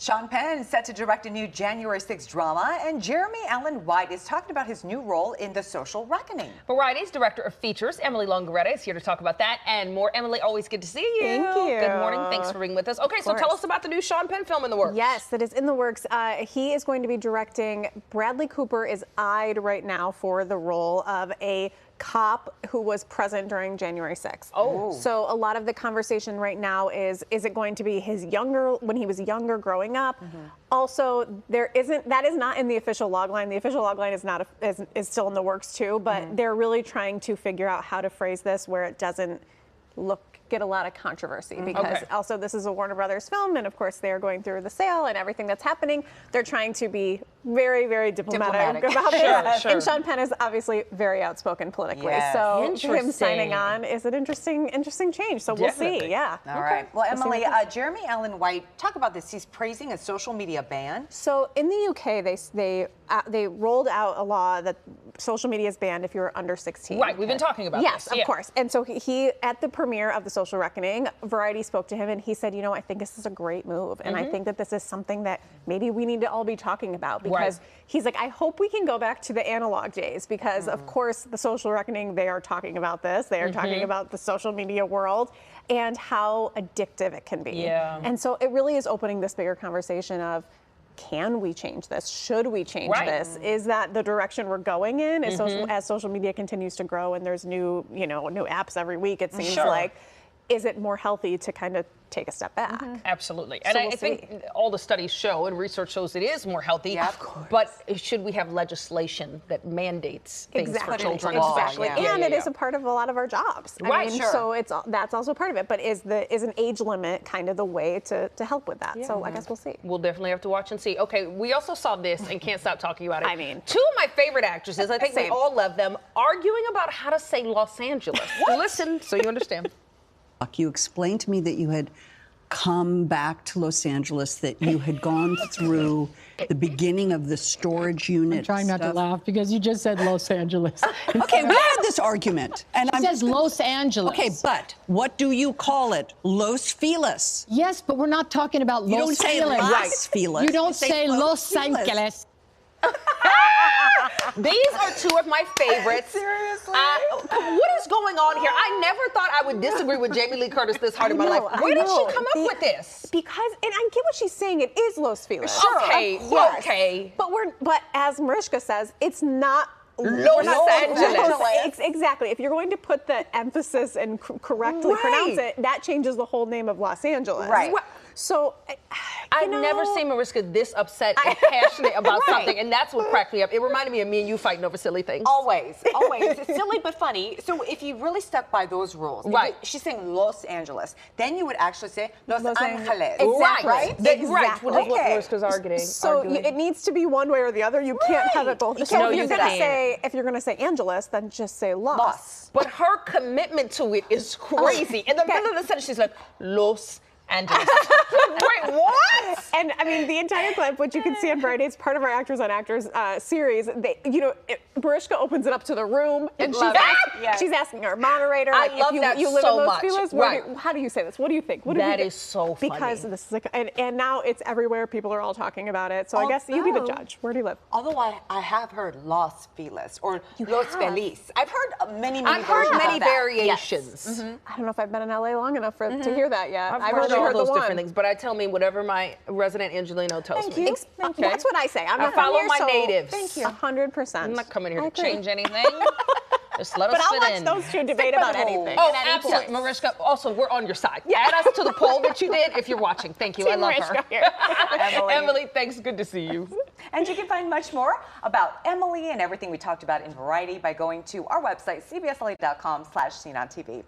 Sean Penn is set to direct a new January 6th drama, and Jeremy Allen White is talking about his new role in The Social Reckoning. Variety's director of features, Emily Longeretta, is here to talk about that and more. Emily, always good to see you. Thank you. Good morning. Thanks for being with us. Okay, so tell us about the new Sean Penn film in the works. Yes, it is in the works. He is going to be directing. Bradley Cooper is eyed right now for the role of a cop who was present during January 6th. Oh. So a lot of the conversation right now is it going to be when he was younger growing up? Also, that is not in the official logline. The official logline is still in the works too, but they're really trying to figure out how to phrase this where it doesn't get a lot of controversy, because also this is a Warner Brothers film, and of course they're going through the sale and everything that's happening. They're trying to be very, very diplomatic about it. Sure. And Sean Penn is obviously very outspoken politically, so him signing on is an interesting change. So we'll see. Yeah. All right. Well, Emily, Jeremy Allen White, talk about this. He's praising a social media ban. So in the UK, they rolled out a law that social media is banned if you're under 16. Right. We've been talking about this. Yes, of course. And so he at the premiere of The Social Reckoning, Variety spoke to him and he said, I think this is a great move, and I think that this is something that maybe we need to all be talking about, because he's like, I hope we can go back to the analog days, because of course The Social Reckoning, they are talking about this. They are talking about the social media world and how addictive it can be. Yeah. And so it really is opening this bigger conversation of, can we change this? Should we change this? Is that the direction we're going in? As social media continues to grow and there's new apps every week, it seems like, is it more healthy to kind of take a step back? Absolutely. And I think all the studies show and research shows it is more healthy. Yeah, of course. But should we have legislation that mandates things for children? Exactly. And it is a part of a lot of our jobs. I mean, so that's also part of it. But is an age limit kind of the way to help with that? So I guess we'll see. We'll definitely have to watch and see. Okay, we also saw this and can't stop talking about it. I mean, two of my favorite actresses, I think we all love them, arguing about how to say Los Angeles. Listen so you understand. You explained to me that you had come back to Los Angeles, that you had gone through the beginning of the storage unit. I'm trying not to laugh because you just said Los Angeles. Okay, we had this argument. And it says Los Angeles. Okay, but what do you call it? Los Feliz. Yes, but we're not talking about Los Angeles. You don't say Las Feliz. You don't say Los Angeles. These are two of my favorites. Seriously? What is going on here? I never thought I would disagree with Jamie Lee Curtis this hard in my life. Where did she come up with this? Because, and I get what she's saying, it is Los Feliz. Okay, okay. But as Mariska says, it's not Los Angeles. Exactly. If you're going to put the emphasis and correctly pronounce it, that changes the whole name of Los Angeles. Right. So, I've never seen Mariska this upset and passionate about something, and that's what cracked me up. It reminded me of me and you fighting over silly things. Always. It's silly but funny. So if you really stuck by those rules, she's saying Los Angeles, then you would actually say Los Angeles. Exactly. Right? Which is what Mariska's arguing. So it needs to be one way or the other. You can't have it both. So if you're going to say Angeles, then just say Los. But her commitment to it is crazy. In the middle of the sentence, she's like, Los Angeles. Wait, what? And I mean, the entire clip, which you can see on Friday, it's part of our Actors on Actors series. Mariska opens it up to the room, and she's asking our moderator. I love that you live so in Los much. Feliz? How do you say this? What do you think? That is so funny. Because this is and now it's everywhere. People are all talking about it. So I guess you be the judge. Where do you live? Although I have heard Los Feliz or Los Feliz. I've heard many variations. Yes. I don't know if I've been in LA long enough to hear that yet. I've heard all those different things, but I tell me whatever my resident Angelino tells me. Thank you. That's what I say. I follow my natives. Thank you. 100%. I'm not coming here to change anything. Just let us But I'll fit watch in. those two debate about anything. Oh, absolutely. Mariska, also, we're on your side. Add us to the poll that you did if you're watching. Thank you. I love her. Emily, thanks. Good to see you. And you can find much more about Emily and everything we talked about in Variety by going to our website, cbsla.com/SeenOnTV.